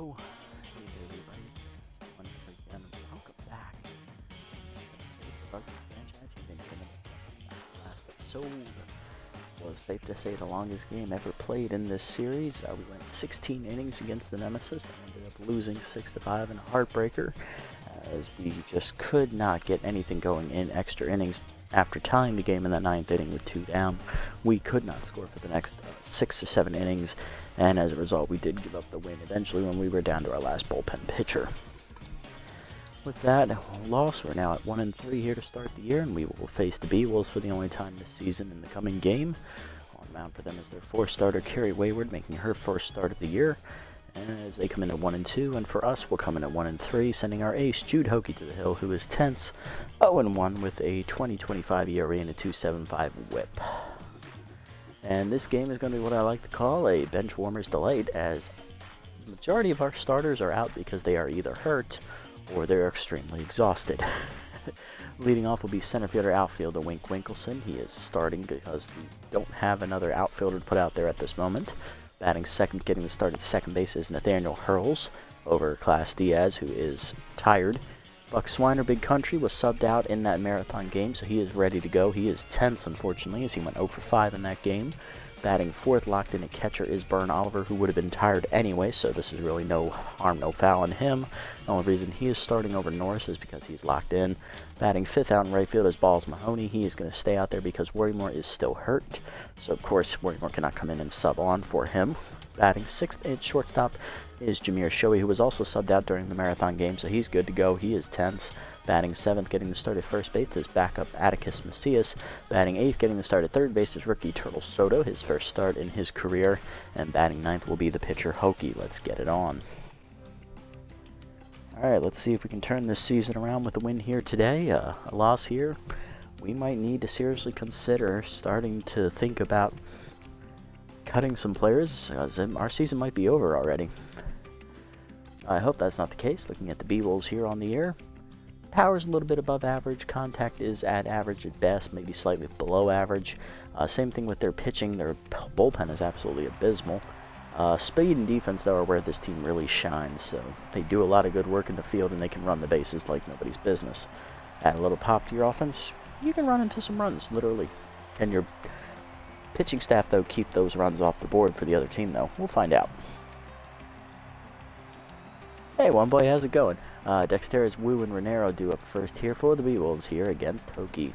Hello, hey everybody, it's one here again, and welcome back to the Buzzards franchise. You've been getting last episode was safe to say the longest game ever played in this series. We went 16 innings against the Nemesis and ended up losing 6-5 in a heartbreaker, as we just could not get anything going in extra innings. After tying the game in the 9th inning with 2 down, we could not score for the next 6 or 7 innings, and as a result, we did give up the win eventually when we were down to our last bullpen pitcher. With that loss, we're now at 1-3 here to start the year, and we will face the B-Wolves for the only time this season in the coming game. On mound for them is their 4th starter, Carrie Wayward, making her first start of the year. And as they come in at 1-2, and for us, we'll come in at 1-3, sending our ace, Jude Hokey, to the hill, who is tense, 0-1 with a 20.25 ERA and a 2.75 WHIP. And this game is going to be what I like to call a bench warmer's delight, as the majority of our starters are out because they are either hurt or they're extremely exhausted. Leading off will be center fielder outfielder Wink Winkelson. He is starting because we don't have another outfielder to put out there at this moment. Batting second, getting the start at second base, is Nathaniel Hurls over Class Diaz, who is tired. Buck Swiner, Big Country, was subbed out in that marathon game, so he is ready to go. He is tense, unfortunately, as he went 0 for 5 in that game. Batting fourth, locked in at catcher, is Bern Oliver, who would have been tired anyway, so this is really no harm, no foul in him. The only reason he is starting over Norris is because he's locked in. Batting fifth out in right field is Balls Mahoney. He is going to stay out there because Worrymore is still hurt, so of course Worrymore cannot come in and sub on for him. Batting sixth at shortstop is Jameer Shoei, who was also subbed out during the marathon game, so he's good to go. He is tense. Batting seventh, getting the start at first base, is backup Atticus Macias. Batting eighth, getting the start at third base, is rookie Turtle Soto, his first start in his career. And batting ninth will be the pitcher Hokey. Let's get it on. Alright, let's see if we can turn this season around with a win here today. A loss here, we might need to seriously consider starting to think about cutting some players, as our season might be over already. I hope that's not the case, looking at the B-Wolves here on the air. Power's a little bit above average, contact is at average at best, maybe slightly below average. Same thing with their pitching, their bullpen is absolutely abysmal. Speed and defense, though, are where this team really shines, so they do a lot of good work in the field and they can run the bases like nobody's business. Add a little pop to your offense, you can run into some runs, literally. Can your pitching staff, though, keep those runs off the board for the other team, though? We'll find out. Hey, one boy, how's it going? Dexter's Wu and Renero due up first here for the B-Wolves here against Hokey.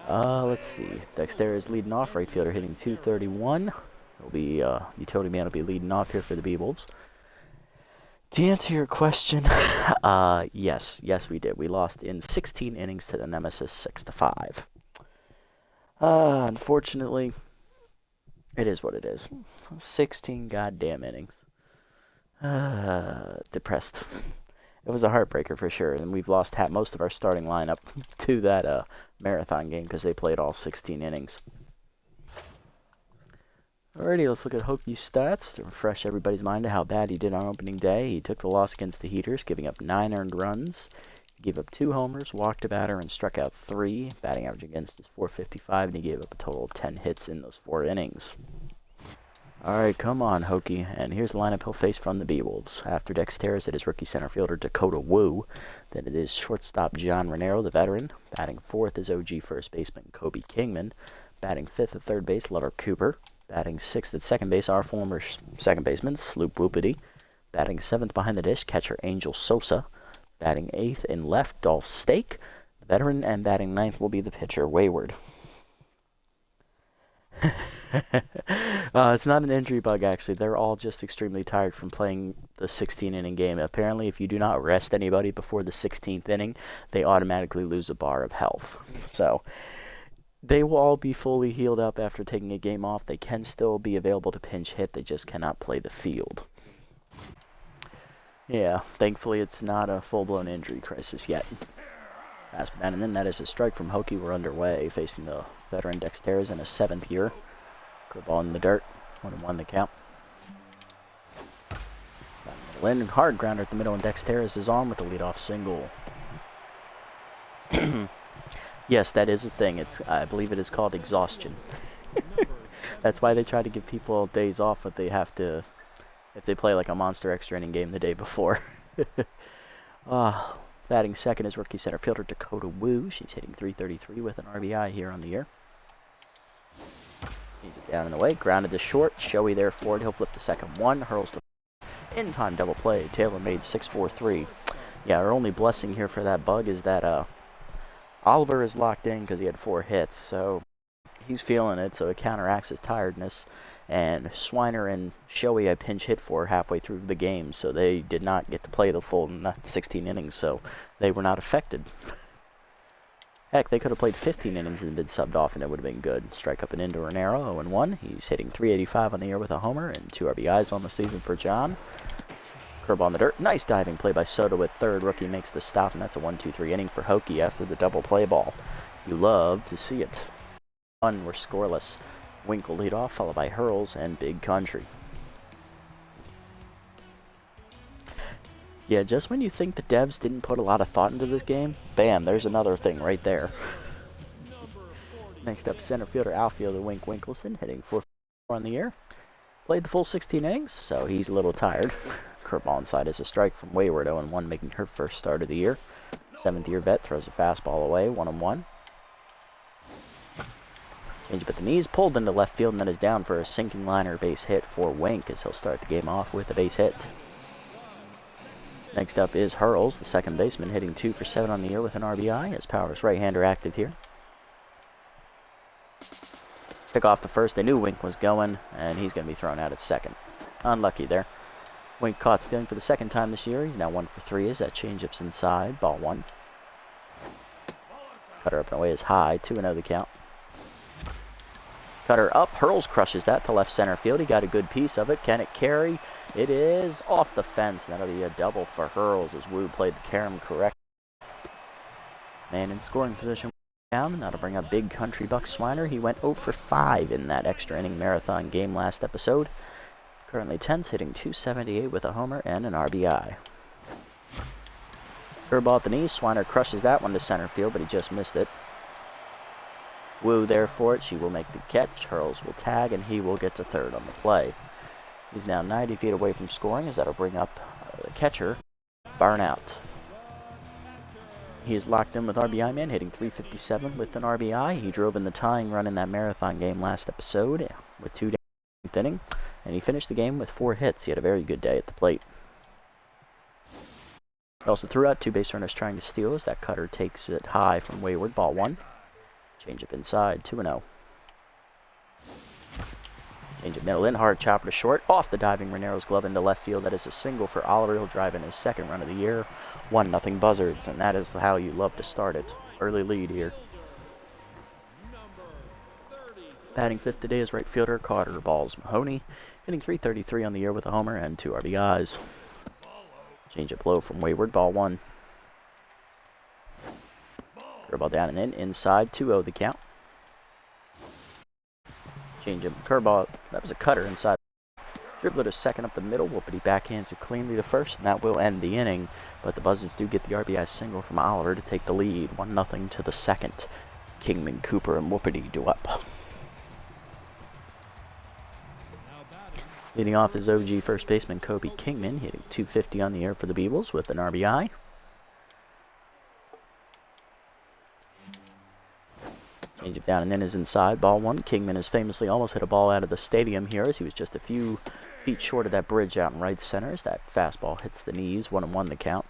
Let's see. Dexter is leading off, right fielder hitting 231. It'll be, Utility Man will be leading off here for the B-Wolves. To answer your question, yes we did. We lost in 16 innings to the Nemesis 6-5. Unfortunately, it is what it is. 16 goddamn innings. Depressed. It was a heartbreaker for sure, and we've lost most of our starting lineup to that marathon game because they played all 16 innings. Alrighty, let's look at Hokey's stats to refresh everybody's mind to how bad he did on opening day. He took the loss against the Heaters, giving up 9 earned runs. He gave up 2 homers, walked a batter, and struck out 3. Batting average against is .455, and he gave up a total of 10 hits in those 4 innings. Alright, come on, Hokey. And here's the lineup he'll face from the B-Wolves. After Dexteris, it is rookie center fielder Dakota Wu. Then it is shortstop John Renero, the veteran. Batting fourth is OG first baseman Kobe Kingman. Batting fifth at third base, Lover Cooper. Batting sixth at second base, our former second baseman, Sloop Whoopity. Batting seventh behind the dish, catcher Angel Sosa. Batting eighth in left, Dolph Stake, the veteran. And batting ninth will be the pitcher, Wayward. It's not an injury bug, actually. They're all just extremely tired from playing the 16-inning game. Apparently, if you do not rest anybody before the 16th inning, they automatically lose a bar of health. So they will all be fully healed up after taking a game off. They can still be available to pinch hit. They just cannot play the field. Yeah, thankfully it's not a full-blown injury crisis yet. And then that is a strike from Hokey. We're underway, facing the veteran Dexteris in his 7th year. Ball in the dirt. 1-1 the count. Landing hard grounder at the middle, and Dexteris is on with the leadoff single. Yes, that is a thing. I believe it is called exhaustion. That's why they try to give people days off, but they have to if they play like a monster extra inning game the day before. Batting second is rookie center fielder Dakota Wu. She's hitting .333 with an RBI here on the year. Change it down and away, grounded to short. Shoei there for it. He'll flip the second one. Hurls the in-time double play. Taylor made 6-4-3. Yeah, our only blessing here for that bug is that Oliver is locked in because he had 4 hits, so he's feeling it, so it counteracts his tiredness. And Swiner and Shoei I pinch hit for halfway through the game, so they did not get to play the full 16 innings, so they were not affected. Heck, they could have played 15 innings and been subbed off, and it would have been good. Strike up and into Renero, 0-1. He's hitting .385 on the year with a homer and 2 RBIs on the season for John. Curve on the dirt. Nice diving play by Soto at third. Rookie makes the stop, and that's a 1-2-3 inning for Hokey after the double play ball. You love to see it. We're scoreless. Winkle lead off, followed by Hurls and Big Country. Yeah, just when you think the devs didn't put a lot of thought into this game, bam, there's another thing right there. Next up, center fielder, outfielder Wink Winkleson, hitting .444 on the year. Played the full 16 innings, so he's a little tired. Curveball inside is a strike from Wayward, 0-1, making her first start of the year. 7th-year vet throws a fastball away, 1-1. Change up at the knees, pulled into left field, and then is down for a sinking liner base hit for Wink as he'll start the game off with a base hit. Next up is Hurls, the second baseman, hitting 2 for 7 on the year with an RBI. His Powers right-hander active here. Pick off the first. They knew Wink was going, and he's going to be thrown out at second. Unlucky there. Wink caught stealing for the second time this year. He's now 1 for 3 as that changeup's inside. Ball 1. Cutter up and away is high. 2-0 the count. Cutter up. Hurls crushes that to left center field. He got a good piece of it. Can it carry? It is off the fence. That'll be a double for Hurls as Wu played the carom correct. Man in scoring position down. That'll bring up Big Country Buck Swiner. He went 0 for 5 in that extra inning marathon game last episode. Currently 10's hitting .278 with a homer and an RBI. Curveball at the knees. Swiner crushes that one to center field, but he just missed it. Wu there for it. She will make the catch. Hurls will tag, and he will get to third on the play. He's now 90 feet away from scoring, as that'll bring up the catcher, Barnout. He is locked in with RBI Man, hitting .357 with an RBI. He drove in the tying run in that marathon game last episode with 2 9th inning, and he finished the game with 4 hits. He had a very good day at the plate. He also threw out 2 base runners trying to steal as that cutter takes it high from Wayward. Ball 1. Change up inside, 2-0. Change up middle in, hard chopper to short. Off the diving Renero's glove into left field. That is a single for Oliver. He'll drive in his second run of the year. 1-0 Buzzards, and that is how you love to start it. Early lead here. Batting fifth today is right fielder Carter Balls Mahoney, hitting .333 on the year with a homer and 2 RBIs. Change up low from Wayward. Ball 1. Curveball down and in, inside, 2-0 the count. Change up, curveball, that was a cutter inside. Dribbler to second up the middle, Whoopity backhands it cleanly to first, and that will end the inning. But the Buzzards do get the RBI single from Oliver to take the lead, 1-0 to the second. Kingman, Cooper, and Whoopity do up. Leading off is OG first baseman Kobe Kingman, hitting .250 on the air for the Beebles with an RBI. Change it down and then is inside. Ball 1. Kingman has famously almost hit a ball out of the stadium here as he was just a few feet short of that bridge out in right center as that fastball hits the knees. 1-1 the count.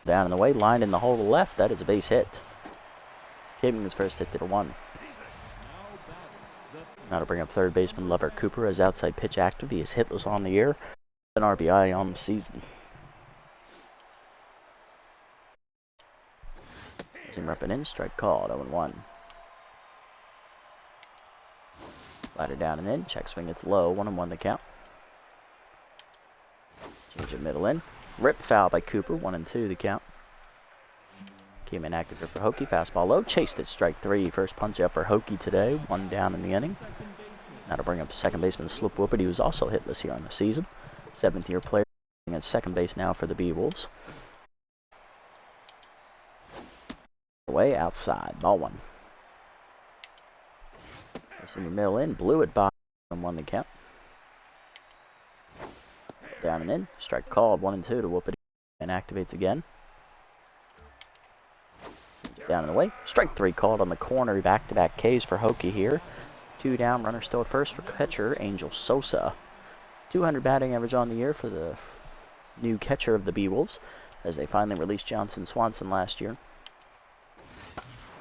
Down in the way, lined in the hole to the left. That is a base hit. Kingman's first hit to the 1. Now to bring up third baseman Lover Cooper as outside pitch active. He is hitless on the year. An RBI on the season. Repping in, strike called, 0-1. Slider down and in, check swing, it's low, 1-1 the count. Change it middle in, rip foul by Cooper, 1-2 the count. Came in active for Hokey, fastball low, chased it, strike 3. First punch out for Hokey today, 1 down in the inning. Now to bring up second baseman Slip Whoopity, who's also hitless here on the season. 7th-year player at second base now for the Bee-Wolves. Away outside, ball 1. Receiver middle in, blew it by and 1 the count. Down and in. Strike called. 1 and 2 to whoop it and activates again. Down and away. Strike 3 called on the corner. Back-to-back Ks for Hokey here. 2 down. Runner still at first for catcher Angel Sosa. 200 batting average on the year for the new catcher of the B-Wolves, as they finally released Johnson Swanson last year.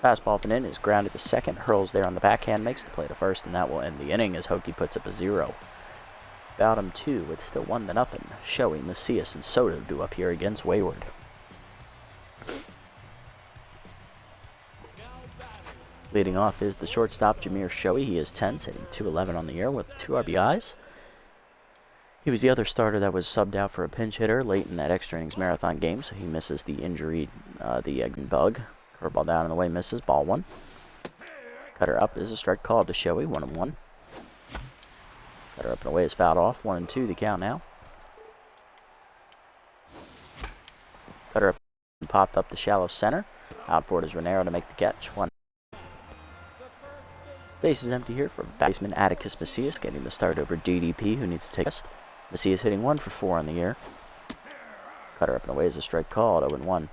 Fastball up and in is grounded to second. Hurls there on the backhand, makes the play to first, and that will end the inning as Hokey puts up a 0. Bottom 2, it's still 1-0. Shoei, Macias, and Soto due up here against Wayward. Leading off is the shortstop, Jameer Shoei. He is 10, hitting .211 on the year with 2 RBIs. He was the other starter that was subbed out for a pinch hitter late in that extra innings marathon game, so he misses the injury, the egg bug. Curveball down and away, misses, ball 1. Cutter up is a strike called to Shoei, 1 and 1. Cutter up and away is fouled off, 1 and 2 the count now. Cutter up and popped up to shallow center. Out for it is Renero to make the catch, 1. Base is empty here for baseman Atticus Macias, getting the start over DDP, who needs to take a rest. Macias hitting 1 for 4 on the year. Cutter up and away is a strike called, 0 and 1.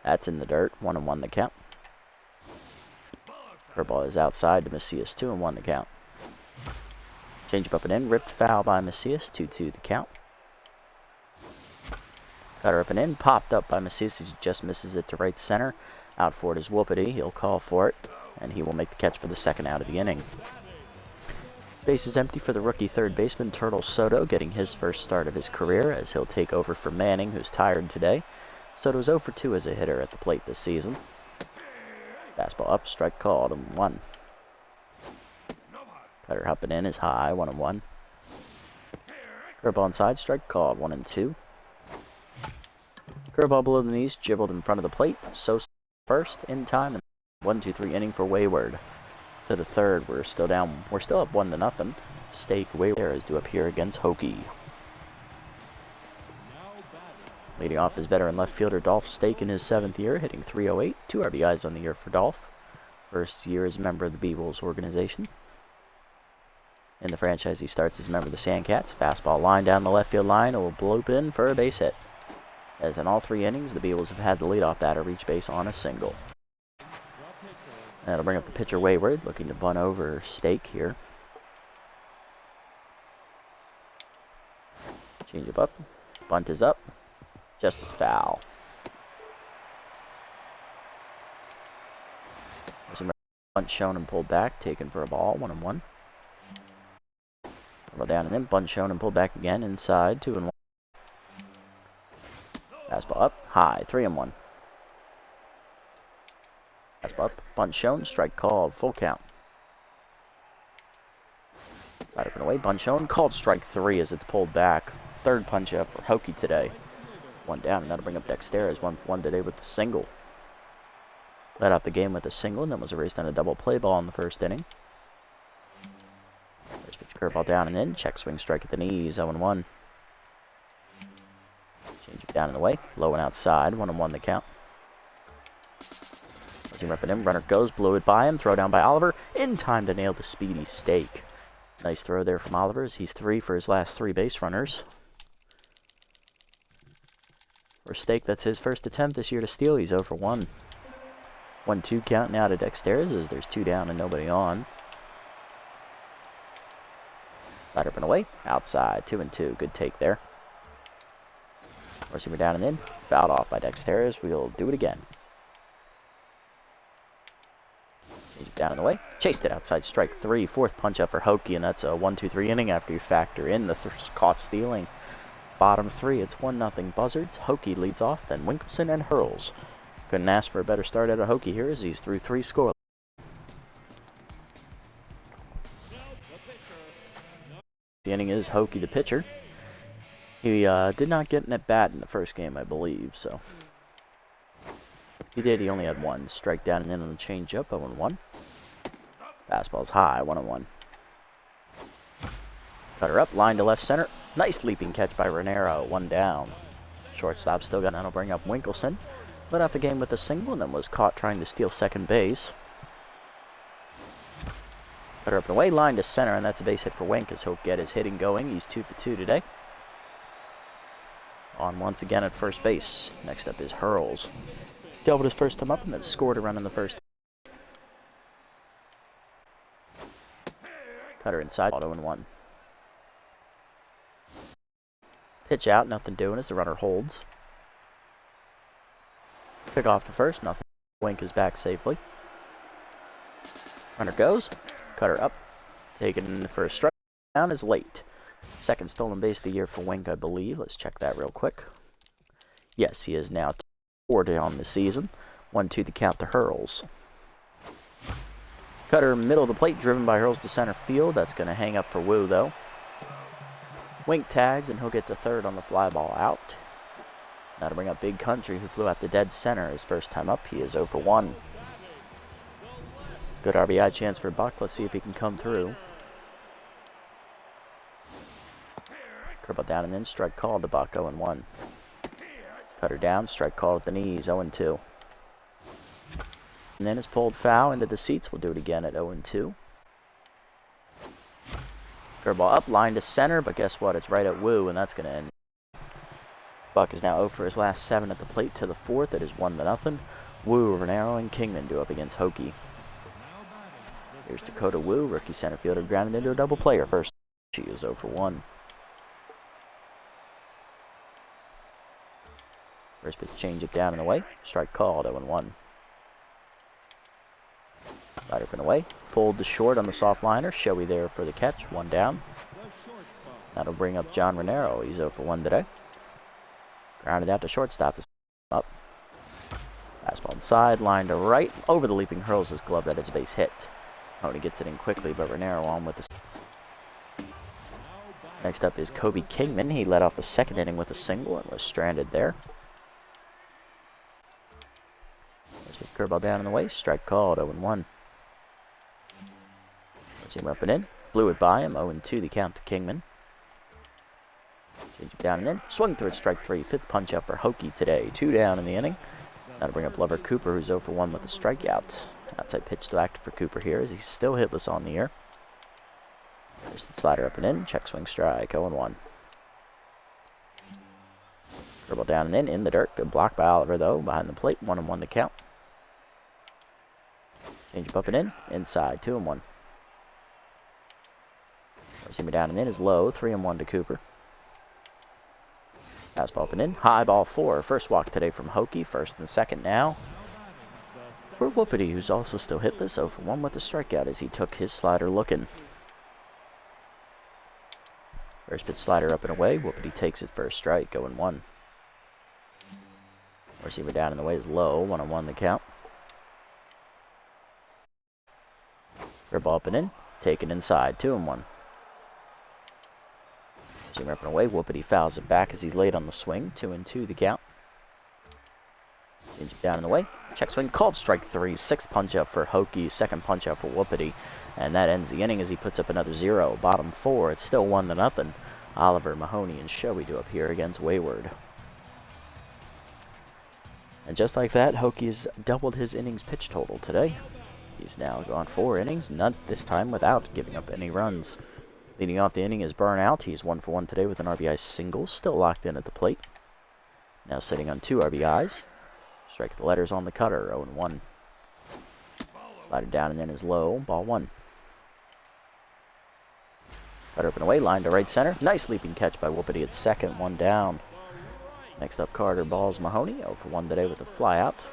That's in the dirt, 1 and 1 the count. Curveball is outside to Macias, 2 and 1 the count. Change up and in, ripped foul by Macias, 2-2 the count. Cutter up and in, popped up by Macias, he just misses it to right center. Out for it is Whoopity, he'll call for it, and he will make the catch for the second out of the inning. Base is empty for the rookie third baseman, Turtle Soto, getting his first start of his career as he'll take over for Manning, who's tired today. Soto's 0 for 2 as a hitter at the plate this season. Fastball up, strike called, 1. Cutter up and in is high, 1 and 1. Curveball inside, strike called, 1 and 2. Curveball below the knees, jibbled in front of the plate. Sosa first in time, and 1-2-3 inning for Wayward. To the third, we're still up 1-0. Stake Wayward is due up here against Hokey. Leading off is veteran left fielder Dolph Stake in his 7th year, hitting .308, 2 RBIs on the year for Dolph. First year as a member of the B-Wolves organization. In the franchise, he starts as a member of the Sandcats. Fastball line down the left field line, it will bloop in for a base hit. As in all 3 innings, the B-Wolves have had the leadoff batter reach base on a single. That'll bring up the pitcher Wayward, looking to bunt over Stake here. Change it up. Bunt is up. Just foul. There's a bunt shown and pulled back, taken for a ball, 1 and 1. Roll down and in, bunt shown and pulled back again, inside, 2 and 1. Fastball up, high, 3 and 1. Fastball up, bunt shown, strike called, full count. Side up and away, bunt shown, called strike 3 as it's pulled back. Third punch up for Hokey today. 1 down, and that'll bring up Dexter 1 today with the single. Led off the game with a single, and then was erased on a double play ball in the first inning. First pitch curveball down and in, check swing strike at the knees, 0 and 1. Change it down and away, low and outside, 1 and 1 the count. Ripping him, runner goes, blew it by him, throw down by Oliver, in time to nail the speedy Stake. Nice throw there from Oliver as he's 3 for his last 3 base runners. For Stake, that's his first attempt this year to steal, he's 0 for 1. 1-2 count now to Dexter's as there's 2 down and nobody on. Side up and away, outside, 2 and 2, good take there. Receiver down and in, fouled off by Dexter's, we'll do it again. Down and away, chased it outside, strike 3, 4th punch up for Hokey, and that's a 1-2-3 inning after you factor in the caught stealing. Bottom 3, it's 1-0 Buzzards. Hokey leads off, then Winkleson and Hurls. Couldn't ask for a better start out of Hokey here as he's through 3 scoreless. The inning is Hokey the pitcher. He did not get an at-bat in the first game, I believe, so. He did, he only had 1. Strike down and in on the change-up, 0 and 1. Fastball's high, 1 and 1. Cutter up, line to left center. Nice leaping catch by Renero, 1 down. Shortstop still got, that'll bring up Winkleson. Led off the game with a single and then was caught trying to steal second base. Cutter up and away, line to center, and that's a base hit for Wink as he'll get his hitting going. He's 2 for 2 today. On once again at first base. Next up is Hurls. Doubled his first time up and then scored a run in the first. Cutter inside, 0-1. Pitch out, nothing doing as the runner holds. Pick off to first, nothing. Wink is back safely. Runner goes. Cutter up. Taken in the first strike. Down is late. Second stolen base of the year for Wink, I believe. Let's check that real quick. Yes, he is now 4 on the season. 1-2 the count to Hurls. Cutter middle of the plate, driven by Hurls to center field. That's going to hang up for Woo, though. Wink tags, and he'll get to third on the fly ball out. Now to bring up Big Country, who flew out to dead center his first time up. He is 0-1. Good RBI chance for Buck. Let's see if he can come through. Curveball down and in, strike called to Buck, 0-1. Cutter down, strike called at the knees, 0-2. And then it's pulled foul into the seats. We'll do it again at 0-2. Curveball up, line to center, but guess what? It's right at Woo, and that's going to end. Buck is now 0 for his last 7 at the plate to the 4th. It is 1-0. Woo, Renero, and Kingman do up against Hokey. Here's Dakota Woo, rookie center fielder, grounded into a double player first. She is 0-1. First pitch change it down and away. Strike called, 0-1. Slider up and away. Pulled to short on the soft liner. Showy there for the catch. 1 down. That'll bring up John Renero. He's 0-1 today. Grounded out to shortstop. Up. Fastball inside. Line to right. Over the leaping Hurls his glove. That is a base hit. Mahoney gets it in quickly, but Renero on with the... Next up is Kobe Kingman. He led off the second inning with a single and was stranded there. Curveball down in the way. Strike called, 0-1. Let's see him up and in. Blew it by him, 0-2 the count to Kingman. Change it down and in. Swung through it, strike 3. 5th punch out for Hokey today. 2 down in the inning. That'll bring up Lover Cooper, who's 0-1 with a strikeout. Outside pitch still active for Cooper here as he's still hitless on the year. There's the slider up and in. Check swing strike, 0-1. Curveball down and in the dirt. Good block by Oliver, though, behind the plate. 1-1 the count. Change up and in. Inside, 2-1. Seamer down and in is low. 3-1 to Cooper. Fastball up and in. High ball 4. First walk today from Hokey. First and second now for Whoopity, who's also still hitless. 0-1 with the strikeout as he took his slider looking. First pitch slider up and away. Whoopity takes his first strike. 0-1. Receiver down in the way is low. 1-1 the count. Ball up and in. Taken inside. 2-1. Receiver up and away. Whoopity fouls it back as he's late on the swing. 2-2 the count. Change it down in the way. Check swing called, strike 3. 6th punch out for Hokey. 2nd punch out for Whoopity. And that ends the inning as he puts up another 0. Bottom 4. It's still 1-0. Oliver, Mahoney, and Showy do up here against Wayward. And just like that, Hokey has doubled his innings pitch total today. He's now gone 4 innings, none this time without giving up any runs. Leading off the inning is Burnout. He's 1 for 1 today with an RBI single, still locked in at the plate. Now sitting on 2 RBIs. Strike the letters on the cutter, 0-1. Slider down and in is low, ball 1. Cutter up and away, line to right center. Nice leaping catch by Whoopity at second, 1 down. Next up, Carter balls Mahoney, 0 for 1 today with a fly out.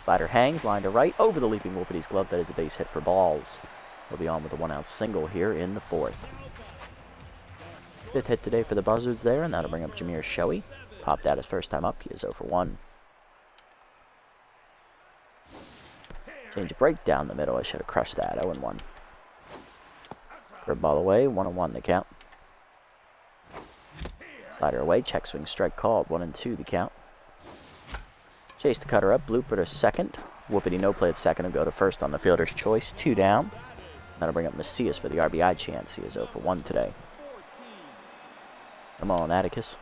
Slider hangs, line to right, over the leaping Whoopity's glove. That is a base hit for balls. He'll be on with a 1-out single here in the 4th. 5th hit today for the Buzzards there, and that'll bring up Jameer Showy. Popped out his first time up. He is 0 for 1. Change of break down the middle. I should have crushed that. 0-1. Curveball away. 1-1 the count. Slider away. Check swing strike called. 1-2 the count. Chase the cutter up. Blooper to second. Whoopity no play at second and go to first on the fielder's choice. 2 down. That'll bring up Macias for the RBI chance. He is 0 for 1 today. Come on, Atticus.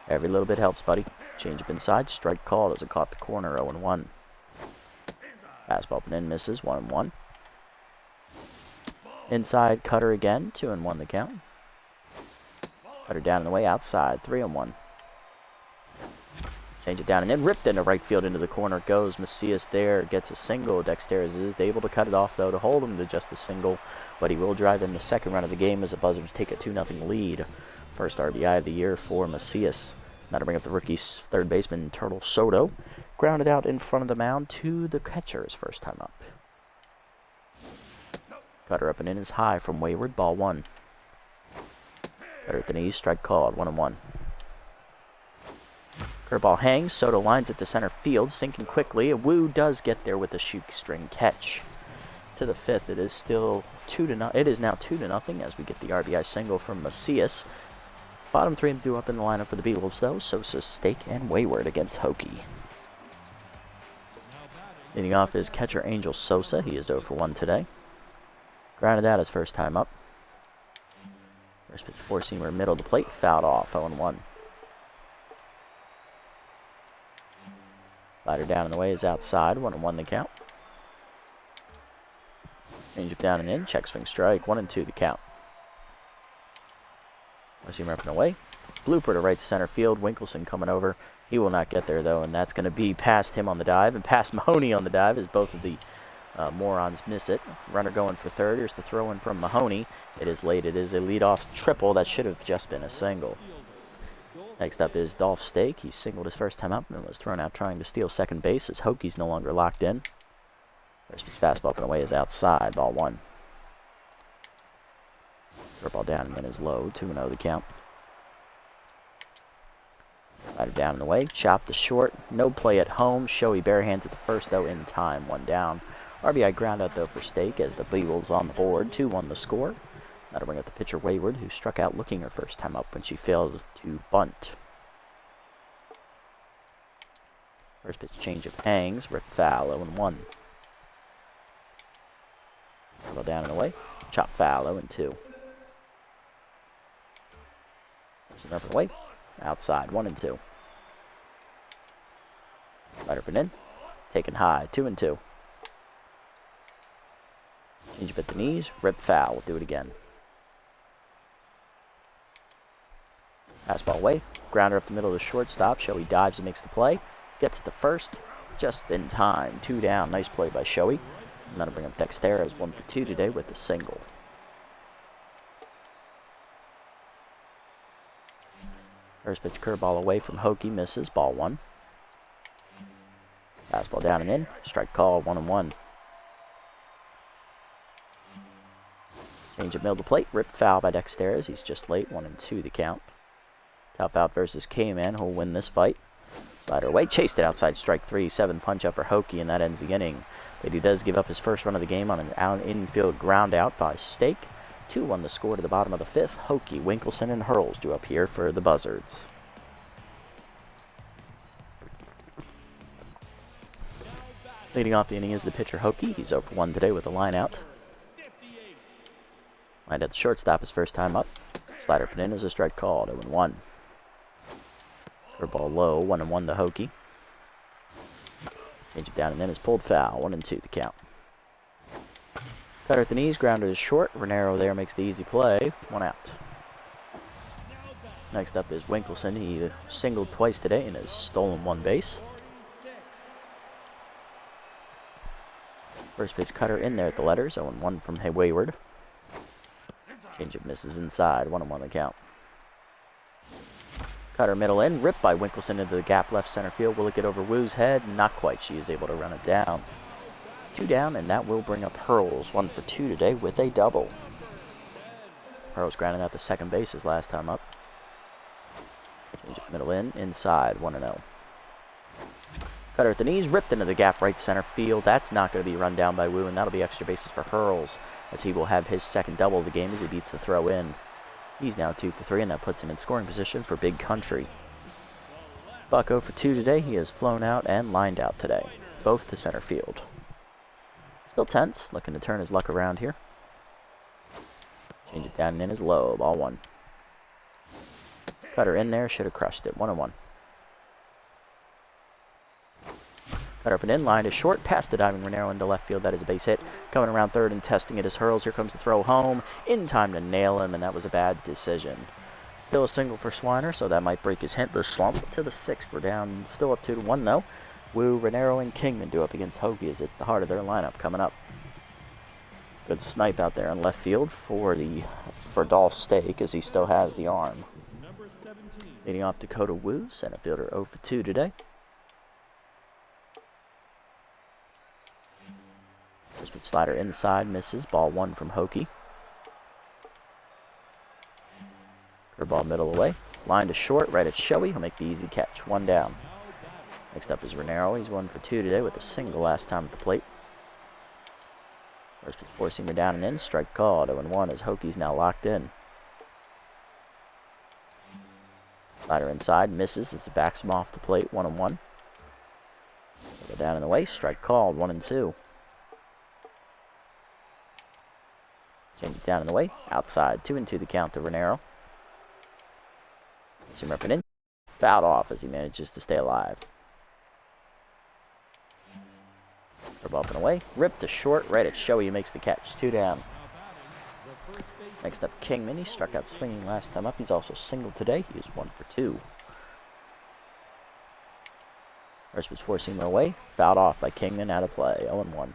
Every little bit helps, buddy. Change up inside. Strike called as it caught the corner. 0-1. Fastball up and in misses. 1-1. Inside cutter again. 2-1 the count. Cutter down in the way, outside, 3-1. Change it down and then ripped into right field into the corner. Goes Macias there, gets a single. Dexterez is able to cut it off, though, to hold him to just a single. But he will drive in the second run of the game as the Buzzards take a 2-0 lead. First RBI of the year for Macias. Now to bring up the rookie's third baseman, Turtle Soto. Grounded out in front of the mound to the catcher his first time up. Cutter up and in is high from Wayward, ball 1. Cutter at the knees, strike called, 1-1. Curveball hangs, Soto lines it to center field, sinking quickly. Wu does get there with a shoestring catch. To the fifth, it is still 2-0. It is now 2-0 as we get the RBI single from Macias. Bottom 3 and 2 up in the lineup for the Beatles, though. Sosa, Stake, and Wayward against Hokey. Leading off is catcher Angel Sosa. He is 0 for 1 today. Grounded out his first time up. First pitch, four-seamer, middle of the plate, fouled off, 0-1. Slider down in the way is outside, 1-1 the count. Change it down and in, check swing strike, 1-2 the count. Four-seamer up and away. Blooper to right center field, Winkelson coming over. He will not get there, though, and that's going to be past him on the dive and past Mahoney on the dive as both of the morons miss it. Runner going for third. Here's the throw in from Mahoney. It is late. It is a leadoff triple. That should have just been a single. Next up is Dolph Stake. He singled his first time up and was thrown out trying to steal second base as Hokey's no longer locked in. First pitch fastball up and away is outside, ball 1. Curveball down and in is low, 2-0 the count. Slider down and away, chop to short, no play at home. Shoei barehands at the first, though, in time, 1 down. RBI ground out, though, for Stake as the Beagles on the board, 2-1 the score. That'll bring up the pitcher Wayward, who struck out looking her first time up when she failed to bunt. First pitch change of hangs, rip foul, 0-1. Curveball down and away, chop foul, 0-2. Up and away, outside, 1-2. Slider up and in, taken high, 2-2. Change up at the knees, rip foul, we'll do it again. Fastball away, grounder up the middle of the shortstop. Shoei dives and makes the play. Gets it to first, just in time. 2 down, nice play by Shoei. And that'll bring up Dexterez, 1 for 2 today with a single. First pitch curveball away from Hokey, misses, ball 1. Fastball down and in, strike call, 1-1. Change of middle of the plate, rip foul by Dexterez. He's just late, 1-2 the count. Top out versus K-Man, who'll win this fight. Slider away, chased it outside, strike 3, 7 punch out for Hokey, and that ends the inning. But he does give up his first run of the game on an infield ground out by Stake. 2-1 the score to the bottom of the 5th. Hokey, Winkelson, and Hurls do up here for the Buzzards. Leading off the inning is the pitcher Hokey. He's 0 for 1 today with a line out. Lined at the shortstop his first time up. Slider put in as a strike called, 0-1. Curveball low, 1-1 to Hokey. Change it down and in is pulled foul, 1-2 the count. Cutter at the knees, grounder is short. Renero there makes the easy play, 1 out. Next up is Winkelson. He singled twice today and has stolen 1 base. First pitch cutter in there at the letters, 0-1 from Wayward. Change of misses inside, 1-1 the count. Cutter middle in, ripped by Winkelson into the gap left center field. Will it get over Wu's head? Not quite. She is able to run it down. 2 down, and that will bring up Hurls, 1 for 2 today with a double. Hurls grounding out to second base his last time up. Change of middle in, inside, 1-0. Cutter at the knees, ripped into the gap right center field. That's not going to be run down by Wu, and that'll be extra bases for Hurls, as he will have his second double of the game as he beats the throw in. He's now 2 for 3, and that puts him in scoring position for Big Country. Buck 0 for 2 today. He has flown out and lined out today, both to center field. Still tense, looking to turn his luck around here. Change it down and in is low, ball 1. Cutter in there, should have crushed it, 1-1. Cutter up and in, line is short, past the diving Renero into left field. That is a base hit. Coming around third and testing it is Hurls. Here comes the throw home. In time to nail him, and that was a bad decision. Still a single for Swiner, so that might break his hitless slump. To the 6th, we're down, still up 2-1 though. Wu, Renero, and Kingman do up against Hokey as it's the heart of their lineup coming up. Good snipe out there in left field for Dolph Stake as he still has the arm. Leading off Dakota Wu, center fielder 0 for 2 today. First pitch slider inside, misses. Ball 1 from Hokey. Curveball middle away. Line to short, right at Shoei. He'll make the easy catch. 1 down. Next up is Renero. He's 1 for 2 today with a single last time at the plate. First pitch four-seamer down and in. Strike called. 0-1 as Hokey's now locked in. Slider inside, misses as it backs him off the plate. 1-1. Go down and away. Strike called. 1-2. Change it down and away. Outside. 2-2 the count to Renero. Him ripping in. Fouled off as he manages to stay alive. Curve up and away. Ripped to short. Right at Shoei. He makes the catch. 2 down. Next up, Kingman. He struck out swinging last time up. He's also singled today. He is 1 for 2. First pitch four-seamer away. Fouled off by Kingman. Out of play. 0-1.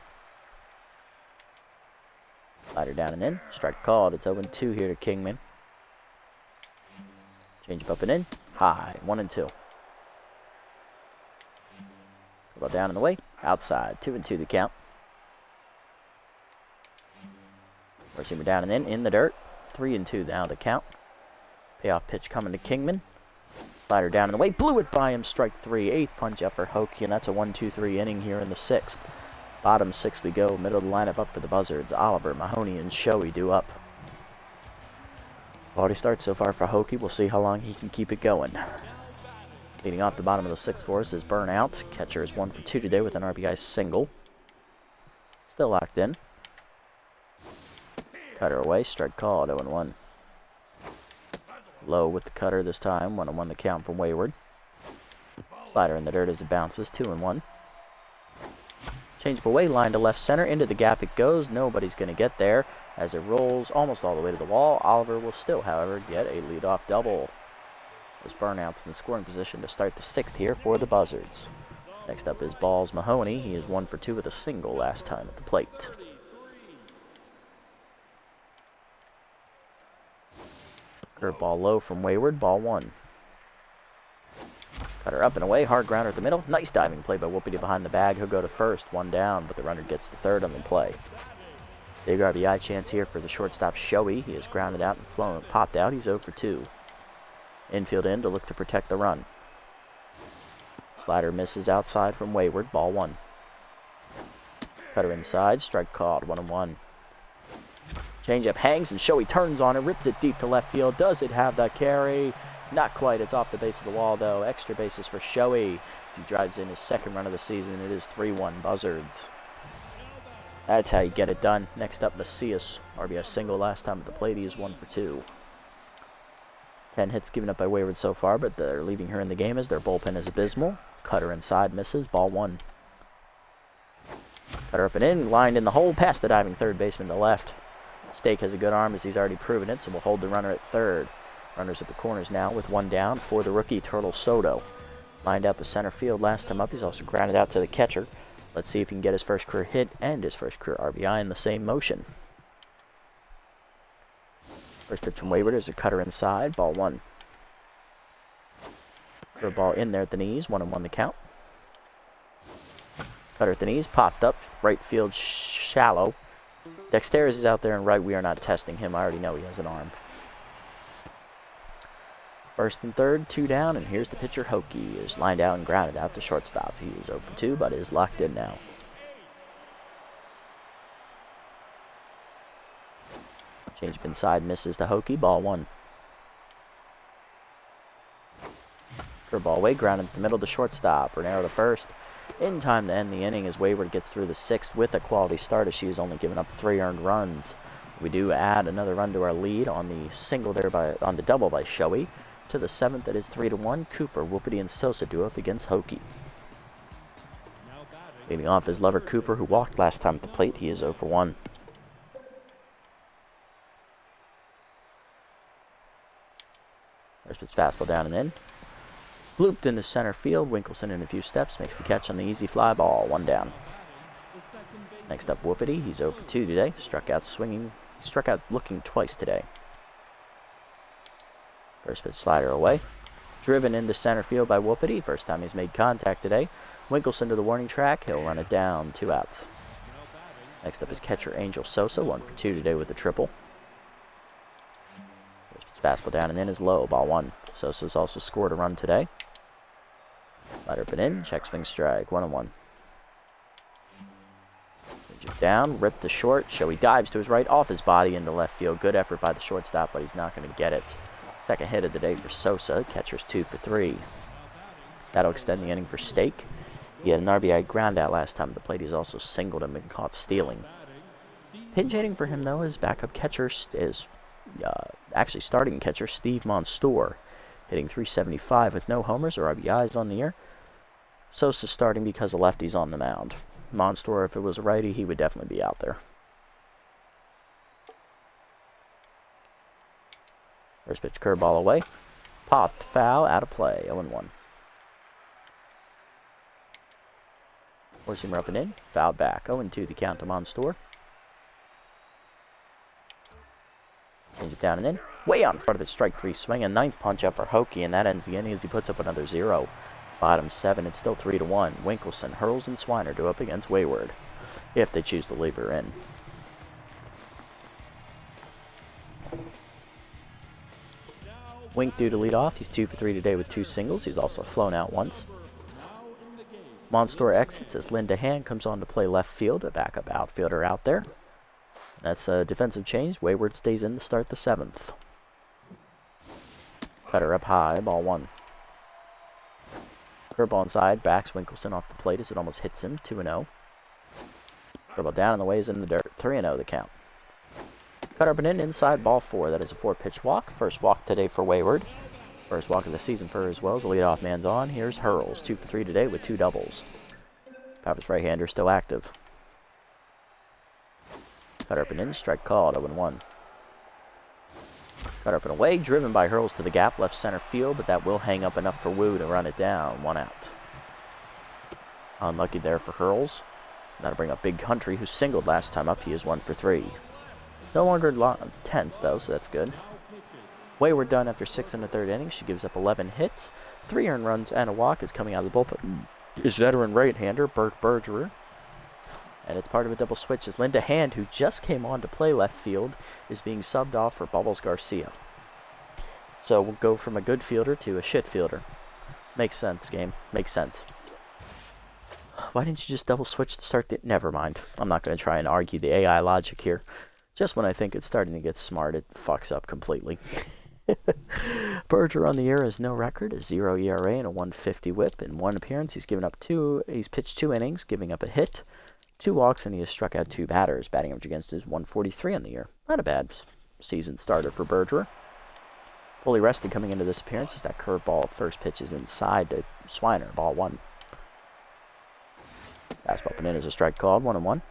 Slider down and in. Strike called. It's 0-2 here to Kingman. Change up and in. High. 1-2. Ball down and away. Outside. 2-2 the count. Four-seamer down and in the dirt. 3-2 now the count. Payoff pitch coming to Kingman. Slider down and away. Blew it by him. Strike 3. 8th punch out for Hokey, and that's a 1-2-3 inning here in the 6th. Bottom 6 we go. Middle of the lineup up for the Buzzards. Oliver, Mahoney, and Shoei do up. Quality start so far for Hokey. We'll see how long he can keep it going. Leading off the bottom of the 6th for us is Burnout. Catcher is 1 for 2 today with an RBI single. Still locked in. Cutter away. Strike called. 0-1. Low with the cutter this time. 1-1 the count from Wayward. Slider in the dirt as it bounces. 2-1. Change away, line to left center, into the gap it goes. Nobody's going to get there as it rolls almost all the way to the wall. Oliver will still, however, get a leadoff double. As Burnout's in the scoring position to start the 6th here for the Buzzards. Next up is Balls Mahoney. He is 1 for 2 with a single last time at the plate. Curveball low from Wayward. Ball 1. Cutter up and away, hard grounder at the middle. Nice diving play by Whoopity behind the bag. He'll go to first, 1 down, but the runner gets the 3rd on the play. Big RBI chance here for the shortstop Shoei. He is grounded out and popped out. He's 0 for 2. Infield in to look to protect the run. Slider misses outside from Wayward. Ball 1. Cutter inside, strike called. 1-1. Changeup hangs and Shoei turns on it, rips it deep to left field. Does it have that carry? Not quite. It's off the base of the wall, though. Extra bases for Shoei as he drives in his 2nd run of the season. It is 3-1 Buzzards. That's how you get it done. Next up, Macias. RBI single last time at the plate. He is 1 for 2. 10 hits given up by Wayward so far, but they're leaving her in the game as their bullpen is abysmal. Cutter inside, misses. Ball 1. Cutter up and in, lined in the hole, past the diving 3rd baseman to left. Stake has a good arm as he's already proven it, so we'll hold the runner at 3rd. Runners at the corners now with 1 down for the rookie Turtle Soto. Lined out the center field last time up. He's also grounded out to the catcher. Let's see if he can get his first career hit and his first career RBI in the same motion. First pitch from Wayward is a cutter inside. Ball 1. Curveball in there at the knees. 1-1 the count. Cutter at the knees. Popped up. Right field shallow. Dexteris is out there and right. We are not testing him. I already know he has an arm. 1st and 3rd, 2 down, and here's the pitcher Hokey. Is lined out and grounded out to shortstop. He is 0 for 2, but is locked in now. Change up inside, misses to Hokey. Ball 1. Curveball away, grounded at the middle to shortstop. Renero to first. In time to end the inning as Wayward gets through the 6th with a quality start as she has only given up 3 earned runs. We do add another run to our lead on the single there on the double by Shoei. To the 7th, it is 3-1. Cooper, Whoopity, and Sosa do up against Hokey. Leading off is Lover Cooper, who walked last time at the plate. He is 0 for 1. First pitch fastball down and in. Blooped into center field. Winkelson in a few steps makes the catch on the easy fly ball. 1 down. Next up, Whoopity. He's 0 for 2 today. Struck out swinging. Struck out looking twice today. First pitch slider away. Driven into center field by Whoopity. First time he's made contact today. Winkelson to the warning track. He'll run it down. 2 outs. Next up is catcher Angel Sosa. 1 for 2 today with a triple. First pitch fastball down and in is low. Ball 1. Sosa's also scored a run today. Slider up and in. Check swing strike. 1-1. Down, ripped to short. Showy dives to his right, off his body into left field. Good effort by the shortstop, but he's not going to get it. Second hit of the day for Sosa. Catcher's 2 for 3. That'll extend the inning for Stake. He had an RBI ground out last time at the plate. He's also singled him and caught stealing. Pinch hitting for him, though, his backup catcher is actually starting catcher Steve Monstour, hitting .375 with no homers or RBIs on the year. Sosa's starting because the lefty's on the mound. Monstour, if it was a righty, he would definitely be out there. First pitch curveball away. Popped, foul, out of play, 0-1. Four-seamer up and in, foul back, 0-2 the count to Monstour. Change it down and in, way out in front of his strike 3 swing, a 9th punch up for Hokey, and that ends the inning as he puts up another 0. Bottom 7, it's still 3-1. Winkelson, Hurls, and Swiner do up against Wayward, if they choose to leave her in. Wink due to lead off. He's 2 for 3 today with 2 singles. He's also flown out once. Monstour exits as Linda Hand comes on to play left field, a backup outfielder out there. That's a defensive change. Wayward stays in to start the 7th. Cutter up high, ball 1. Curveball inside, backs Winkelson off the plate as it almost hits him, 2-0. Curveball down and the way is in the dirt, 3-0 the count. Cutter up and in, inside, ball 4. That is a 4-pitch walk. First walk today for Wayward. First walk of the season for her as well as the leadoff man's on. Here's Hurls, 2 for 3 today with 2 doubles. Papa's right-hander still active. Cutter up and in, strike called, 0-1. Cutter up and away, driven by Hurls to the gap, left center field, but that will hang up enough for Wu to run it down, 1 out. Unlucky there for Hurls. That'll bring up Big Country, who singled last time up. He is 1 for 3. No longer tense, though, so that's good. Wayward done after 6 and a third innings. She gives up 11 hits, 3 earned runs, and a walk. Is coming out of the bullpen is veteran right-hander Bert Bergerer. And it's part of a double switch as Linda Hand, who just came on to play left field, is being subbed off for Bubbles Garcia. So we'll go from a good fielder to a shit fielder. Makes sense, game. Makes sense. Why didn't you just double switch to start the... Never mind. I'm not going to try and argue the AI logic here. Just when I think it's starting to get smart, it fucks up completely. Berger on the year has no record, a 0 ERA and a 150 whip. In 1 appearance, he's pitched 2 innings, giving up a hit, 2 walks, and he has struck out 2 batters. Batting average against is 143 on the year. Not a bad season starter for Berger. Fully rested coming into this appearance is that curveball. First pitch is inside to Swiner, ball 1. Fastball up and in is a strike called, 1-1.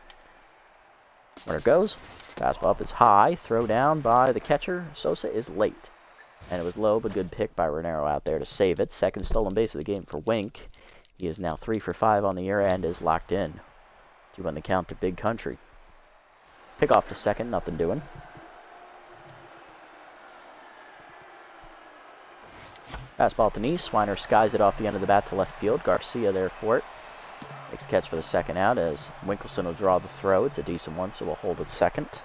Runner goes. Fastball up is high. Throw down by the catcher. Sosa is late. And it was low, but good pick by Renero out there to save it. Second stolen base of the game for Wink. He is now 3 for 5 on the year and is locked in. 2 on the count to Big Country. Pick off to second, nothing doing. Fastball at the knee. Swiner skies it off the end of the bat to left field. Garcia there for it. Makes catch for the second out as Winkelson will draw the throw. It's a decent one, so we'll hold it second.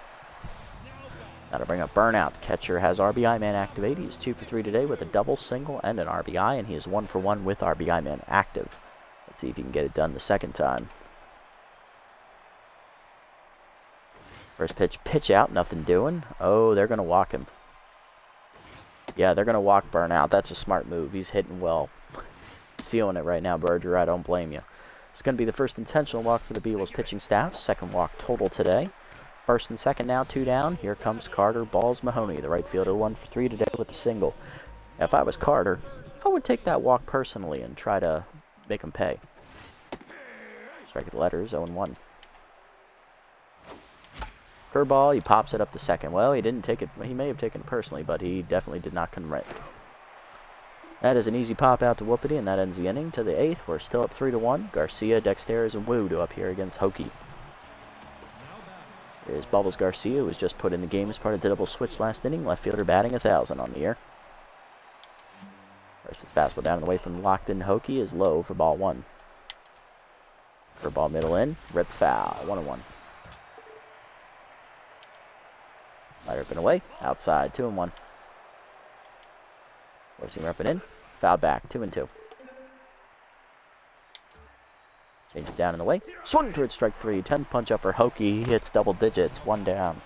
That'll bring up Burnout. The catcher has RBI man activate. He is 2 for 3 today with a double, single, and an RBI, and he is 1 for 1 with RBI man active. Let's see if he can get it done the second time. First pitch out, nothing doing. Oh, they're going to walk him. Yeah, they're going to walk Burnout. That's a smart move. He's hitting well. He's feeling it right now, Berger. I don't blame you. It's going to be the first intentional walk for the Beatles pitching staff. Second walk total today. First and second now, 2 down. Here comes Carter Balls Mahoney, the right fielder, 1 for 3 today with a single. If I was Carter, I would take that walk personally and try to make him pay. Strike at the letters, 0-1. Curveball, he pops it up to second. Well, he didn't take it. He may have taken it personally, but he definitely did not convert. That is an easy pop out to Whoopity, and that ends the inning. To the 8th, we're still up 3-1. Garcia, Dexteras, and Wu to up here against Hokey. Here's Bubbles Garcia, who was just put in the game as part of the double switch last inning. Left fielder batting 1,000 on the year. First pitch fastball down and away from the locked-in Hokey is low for ball 1. Curveball middle in, rip foul, 1-1. Slider up and away, outside, 2-1. Four-seamer up and in, foul back, 2-2. Change it down and away, swung towards strike 3, 10 punch up for Hokey, he hits double digits, 1 down.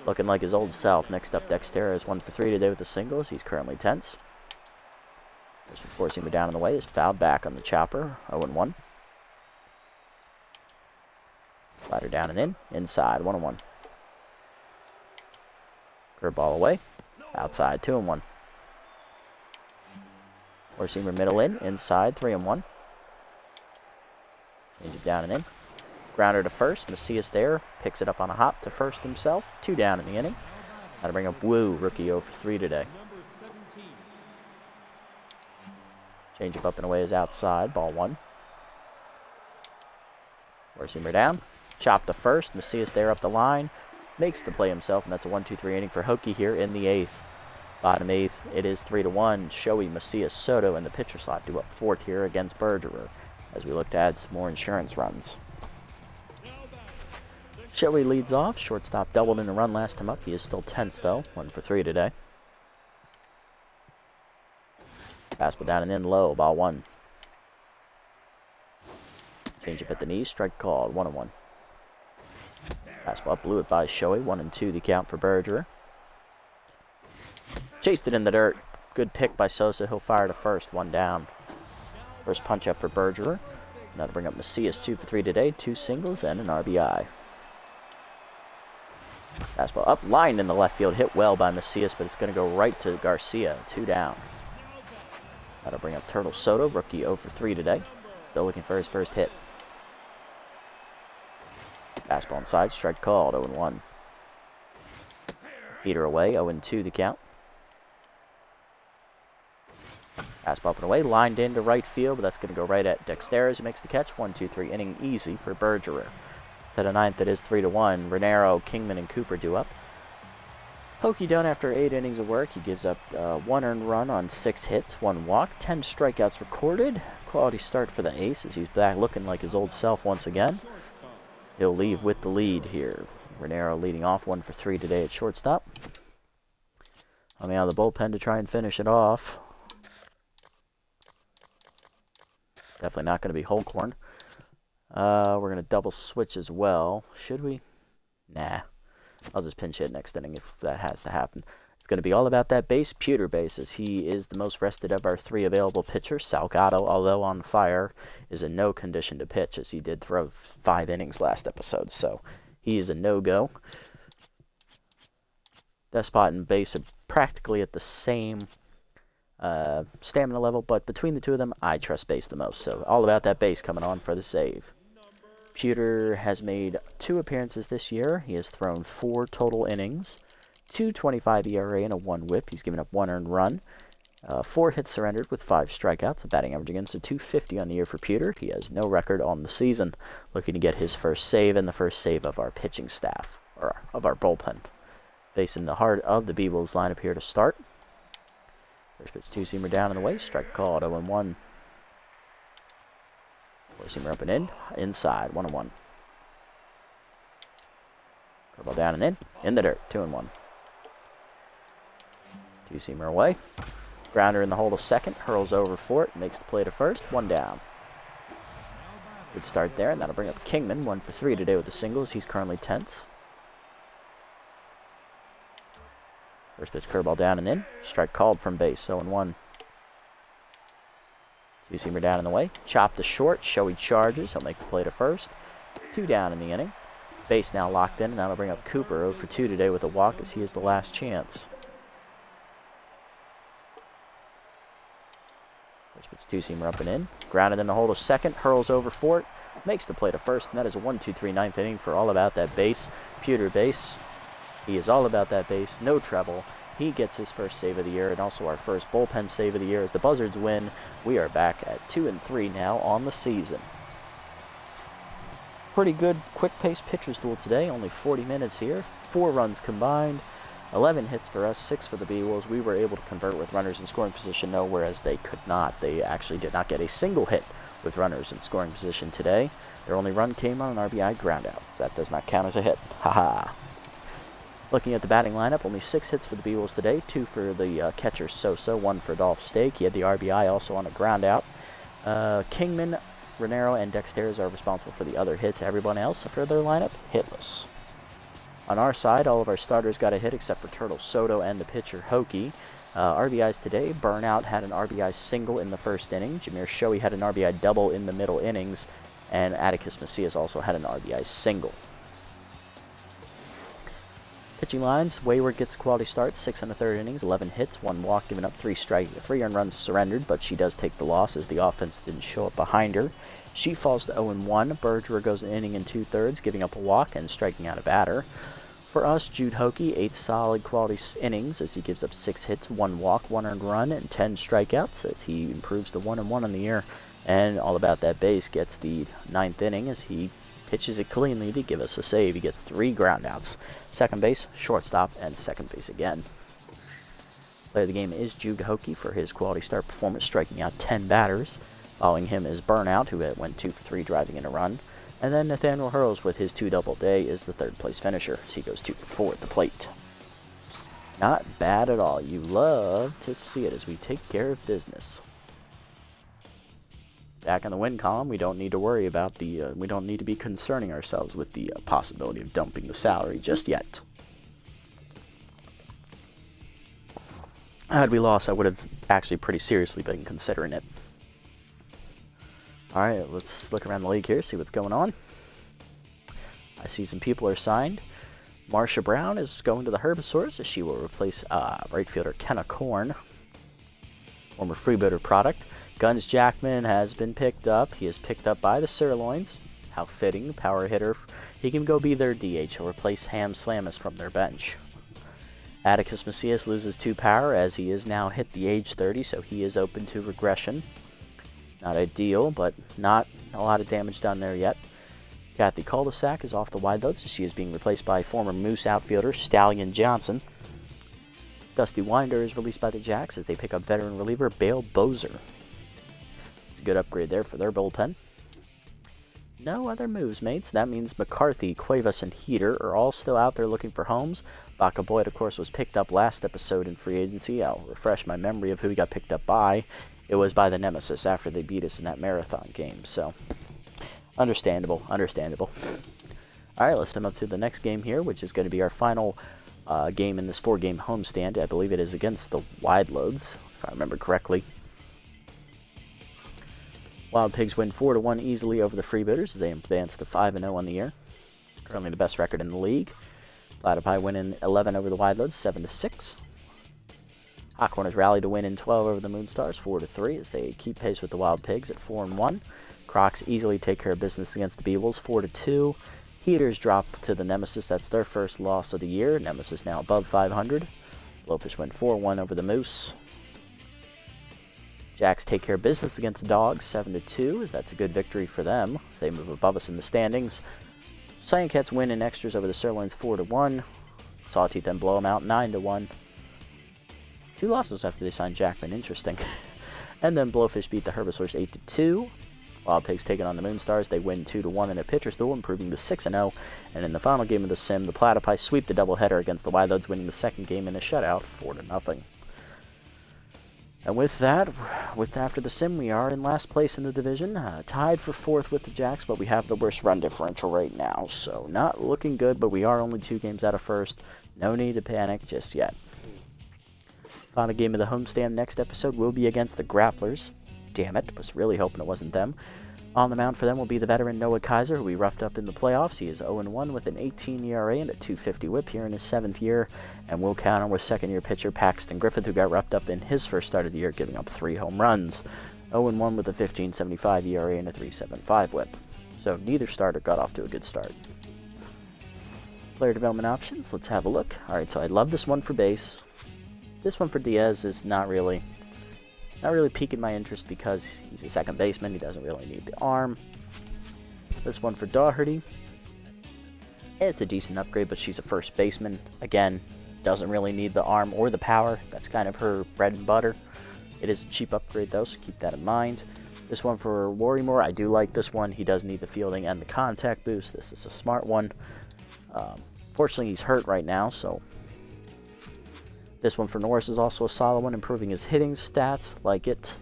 Looking like his old self. Next up, Dexteras is 1 for 3 today with the singles, he's currently tense. First four-seamer down and away is fouled back on the chopper, 0-1. Slider down and in, inside, 1-1. Curveball away, outside, 2-1. Four-seamer middle in, inside, 3-1. Change it down and in. Grounder to first, Macias there, picks it up on a hop to first himself, 2 down in the inning. That'll bring up Wu, rookie 0 for 3 today. Change up and away is outside, ball 1. Four-seamer down. Chop to first. Macias there up the line. Makes the play himself, and that's a 1-2-3 inning for Hokey here in the 8th. Bottom 8th, it is 3-1. Shoei, Macias, Soto in the pitcher slot due up 4th here against Bergerer as we look to add some more insurance runs. Shoei leads off. Shortstop doubled in a run last time up. He is still tense, though. 1 for 3 today. Fastball down and in low, ball 1. Change up at the knees, strike called, 1-1. Fastball blew it by Shoei, 1-2 the count for Bergerer. Chased it in the dirt. Good pick by Sosa, he'll fire to first, 1 down. First punch up for Bergerer. That'll bring up Macias, 2 for 3 today, 2 singles and an RBI. Fastball up, lined in the left field, hit well by Macias, but it's going to go right to Garcia, 2 down. That'll bring up Turtle Soto, rookie 0 for 3 today. Still looking for his first hit. Fastball inside, strike called, 0-1. Heater away, 0-2 the count. Fastball up and away, lined into right field, but that's going to go right at Dexteras, who makes the catch. 1-2-3 inning easy for Bergerer. To the 9th, it is 3-1. Renero, Kingman, and Cooper do up. Hokey done after 8 innings of work. He gives up 1 earned run on 6 hits, 1 walk, 10 strikeouts recorded. Quality start for the ace as he's back looking like his old self once again. He'll leave with the lead here. Renero leading off 1 for 3 today at shortstop. Coming out of the bullpen to try and finish it off. Definitely not going to be Holcorn. We're going to double switch as well. Should we? Nah. I'll just pinch hit next inning if that has to happen. It's going to be all about that base, Pewter base, as he is the most rested of our 3 available pitchers. Salgado, although on fire, is in no condition to pitch, as he did throw 5 innings last episode, so he is a no-go. Despot and base are practically at the same stamina level, but between the 2 of them, I trust base the most. So all about that base coming on for the save. Pewter has made 2 appearances this year. He has thrown 4 total innings, 2.25 ERA and a 1 WHIP. He's given up 1 earned run, 4 hits surrendered with 5 strikeouts. A batting average against a .250 on the year for Pewter. He has no record on the season. Looking to get his first save and the first save of our pitching staff, or of our bullpen. Facing the heart of the B-Wolves lineup here to start. First pitch, 2-seamer down and away. Strike called, 0-1. 4-seamer up and in. Inside, 1-1. Curveball down and in the dirt, 2-1. 2-seamer away. Grounder in the hole to second. Hurls over for it. Makes the play to first. 1 down. Good start there, and that'll bring up Kingman. 1 for 3 today with the singles. He's currently tense. First pitch, curveball down and in. Strike called from base, 0-1. 2-seamer down in the way. Chop to short. Shoei charges. He'll make the play to first. 2 down in the inning. Base now locked in, and that'll bring up Cooper 0 for 2 today with a walk, as he is the last chance. First pitch, 2-seamer up and in. Grounded in the hole to second. Hurls over for it. Makes the play to first, and that is a 1-2-3 9th inning for all about that base. Pewter base. He is all about that base. No trouble. He gets his first save of the year and also our first bullpen save of the year as the Buzzards win. We are back at 2-3 now on the season. Pretty good quick-paced pitcher's duel today. Only 40 minutes here. 4 runs combined. 11 hits for us, 6 for the B-Wolves. We were able to convert with runners in scoring position, though, whereas they could not. They actually did not get a single hit with runners in scoring position today. Their only run came on an RBI groundouts. That does not count as a hit. Haha. Looking at the batting lineup, only 6 hits for the B-Wolves today. 2 for the catcher Sosa, 1 for Dolph Stake. He had the RBI also on a groundout. Kingman, Renero, and Dexter's are responsible for the other hits. Everyone else for their lineup, hitless. On our side, all of our starters got a hit except for Turtle Soto and the pitcher Hokey. RBIs today, Burnout had an RBI single in the first inning. Jameer Shoei had an RBI double in the middle innings. And Atticus Macias also had an RBI single. Pitching lines, Wayward gets a quality start, 6 in the third innings, 11 hits, 1 walk, giving up 3 earned runs surrendered, but she does take the loss as the offense didn't show up behind her. She falls to 0-1. Bergerer goes an inning and 2/3, giving up a walk and striking out a batter. For us, Jude Hokey, 8 solid quality innings as he gives up 6 hits, 1 walk, 1 earned run, and 10 strikeouts as he improves to 1-1 on the year. And All About That Base gets the 9th inning as he pitches it cleanly to give us a save. He gets 3 groundouts. Second base, shortstop, and second base again. Player of the game is Jude Hokey for his quality start performance, striking out 10 batters. Following him is Burnout, who went 2 for 3, driving in a run. And then Nathaniel Hurls with his 2 double day is the third place finisher as he goes 2 for 4 at the plate. Not bad at all. You love to see it as we take care of business. Back in the win column, we don't need to worry about we don't need to be concerning ourselves with the possibility of dumping the salary just yet. Had we lost, I would have actually pretty seriously been considering it. Alright, let's look around the league here, see what's going on. I see some people are signed. Marsha Brown is going to the Herbivores as she will replace right fielder Kenna Korn, former Freebooter product. Guns Jackman has been picked up. He is picked up by the Sirloins. How fitting, power hitter. He can go be their DH. He'll replace Ham Slamus from their bench. Atticus Macias loses 2 power as he is now hit the age 30, so he is open to regression. Not ideal, but not a lot of damage done there yet. Kathy Cul-de-sac is off the wide loads, so she is being replaced by former Moose outfielder Stallion Johnson. Dusty Winder is released by the Jacks as they pick up veteran reliever Bale Bozer. Good upgrade there for their bullpen. No other moves, mates. That means McCarthy, Cuevas, and Heater are all still out there looking for homes. Baca Boyd, of course, was picked up last episode in free agency. I'll refresh my memory of who he got picked up by. It was by the Nemesis after they beat us in that marathon game. So, understandable. All right, let's come up to the next game here, which is going to be our final game in this 4-game homestand. I believe it is against the Wide Loads, if I remember correctly. Wild Pigs win 4-1 easily over the Freebooters as they advance to 5-0 on the year. Currently the best record in the league. Platypi win in 11 over the Wide Loads, 7-6. Hot Corners rally to win in 12 over the Moonstars, 4-3, as they keep pace with the Wild Pigs at 4-1. Crocs easily take care of business against the Beewolves, 4-2. Heaters drop to the Nemesis. That's their first loss of the year. Nemesis now above 500. Blowfish win 4-1 over the Moose. Jacks take care of business against the Dogs, 7-2, as that's a good victory for them, as they move above us in the standings. Cyan Cats win in extras over the Sirloins, 4-1. Sawteeth then blow them out, 9-1. 2 losses after they signed Jackman, interesting. And then Blowfish beat the Herbivores 8-2. Wild Pigs taking on the Moonstars, they win 2-1 in a pitcher's duel, improving to 6-0. And in the final game of the sim, the Platypi sweep the doubleheader against the Wide Loads, winning the second game in a shutout, 4-0. And with that, after the sim, we are in last place in the division, tied for 4th with the Jacks, but we have the worst run differential right now. So not looking good, but we are only 2 games out of first. No need to panic just yet. Final game of the homestand next episode will be against the Grapplers. Damn it, was really hoping it wasn't them. On the mound for them will be the veteran Noah Kaiser, who we roughed up in the playoffs. He is 0-1 with an 18 ERA and a .250 whip here in his 7th year. And we'll count on with second-year pitcher Paxton Griffith, who got roughed up in his first start of the year, giving up 3 home runs. 0-1 with a 15.75 ERA and a .375 whip. So neither starter got off to a good start. Player development options, let's have a look. Alright, so I love this one for base. This one for Diaz is not really piquing my interest because he's a second baseman. He doesn't really need the arm. This one for Doherty. It's a decent upgrade, but she's a first baseman. Again, doesn't really need the arm or the power. That's kind of her bread and butter. It is a cheap upgrade, though, so keep that in mind. This one for Worrymore, I do like this one. He does need the fielding and the contact boost. This is a smart one. Fortunately, he's hurt right now, so... This one for Norris is also a solid one, improving his hitting stats. Like it.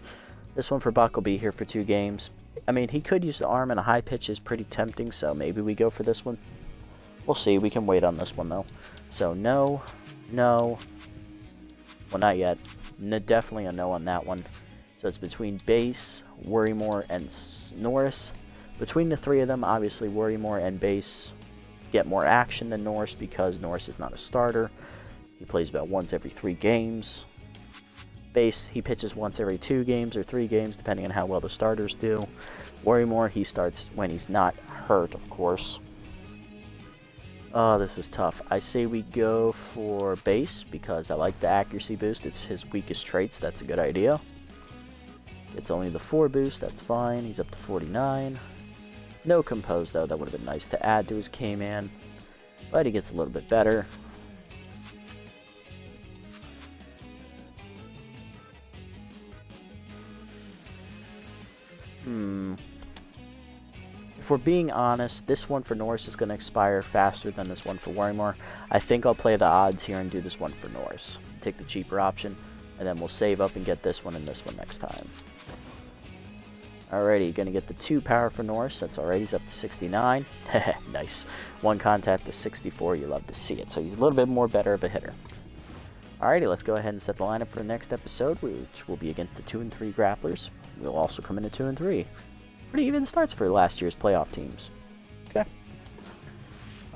This one for Buck will be here for 2 games. I mean, he could use the arm, and a high pitch is pretty tempting, so maybe we go for this one. We'll see. We can wait on this one, though. So, no. Well, not yet. Definitely a no on that one. So it's between Base, Worrymore, and Norris. Between the 3 of them, obviously Worrymore and Base get more action than Norris because Norris is not a starter. He plays about once every 3 games. Base, he pitches once every 2 games or 3 games, depending on how well the starters do. Worrymore, he starts when he's not hurt, of course. Oh, this is tough. I say we go for Base because I like the accuracy boost. It's his weakest traits. That's a good idea. It's only the 4 boost. That's fine. He's up to 49. No compose, though. That would have been nice to add to his K-Man. But he gets a little bit better. If we're being honest, this one for Norris is going to expire faster than this one for Worrymore. I think I'll play the odds here and do this one for Norris. Take the cheaper option, and then we'll save up and get this one and this one next time. Alrighty, going to get the 2 power for Norris. That's alright, he's up to 69. Nice. 1 contact to 64, you love to see it. So he's a little bit more better of a hitter. Alrighty, let's go ahead and set the lineup for the next episode, which will be against the 2 and 3 grapplers. We'll also come into 2 and 3. Pretty even starts for last year's playoff teams. Okay.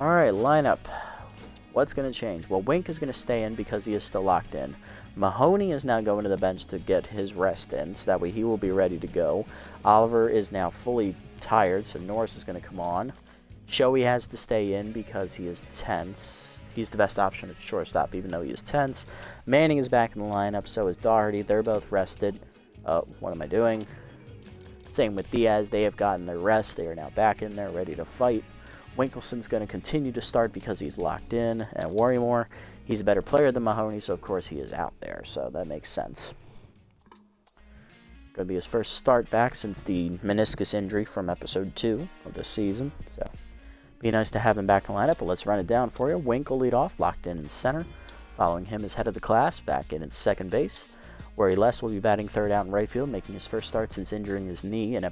Alright, lineup. What's going to change? Well, Wink is going to stay in because he is still locked in. Mahoney is now going to the bench to get his rest in, so that way he will be ready to go. Oliver is now fully tired, so Norris is going to come on. Shoei has to stay in because he is tense. He's the best option at shortstop, even though he is tense. Manning is back in the lineup, so is Doherty. They're both rested. What am I doing? Same with Diaz. They have gotten their rest. They are now back in there, ready to fight. Winkelson's going to continue to start because he's locked in. And Worrymore, he's a better player than Mahoney, so of course he is out there. So that makes sense. Going to be his first start back since the meniscus injury from episode 2 of this season. So be nice to have him back in the lineup, but let's run it down for you. Wink will lead off, locked in center. Following him is head of the class, back in second base. Worry Less will be batting third out in right field, making his first start since injuring his knee in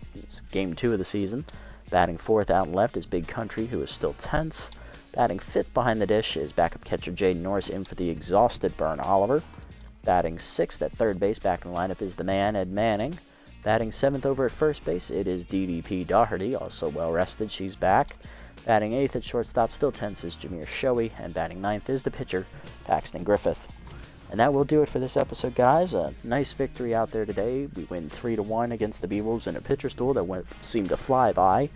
Game 2 of the season. Batting fourth out in left is Big Country, who is still tense. Batting fifth behind the dish is backup catcher Jaden Norris in for the exhausted Burn Oliver. Batting sixth at third base, back in the lineup, is the man, Ed Manning. Batting seventh over at first base, it is DDP Doherty, also well rested, she's back. Batting eighth at shortstop, still tense, is Jameer Shoei. And batting ninth is the pitcher, Paxton Griffith. And that will do it for this episode, guys. A nice victory out there today. We win 3-1 against the B-Wolves in a pitcher's duel that seemed to fly by.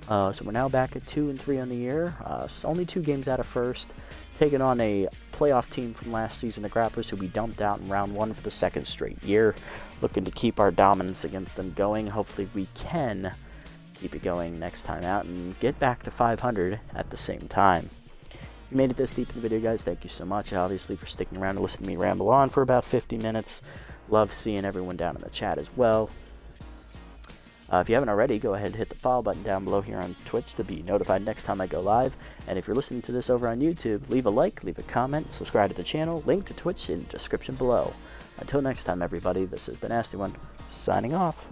So we're now back at 2 and 3 on the year. Only 2 games out of first. Taking on a playoff team from last season, the Grapplers, who we dumped out in round 1 for the second straight year. Looking to keep our dominance against them going. Hopefully we can keep it going next time out and get back to 500 at the same time. If you made it this deep in the video, guys, thank you so much, obviously, for sticking around to listen to me ramble on for about 50 minutes. Love seeing everyone down in the chat as well. If you haven't already, go ahead and hit the follow button down below here on Twitch to be notified next time I go live. And if you're listening to this over on YouTube, leave a like, leave a comment, subscribe to the channel, link to Twitch in the description below. Until next time, everybody, this is the Nasty One, signing off.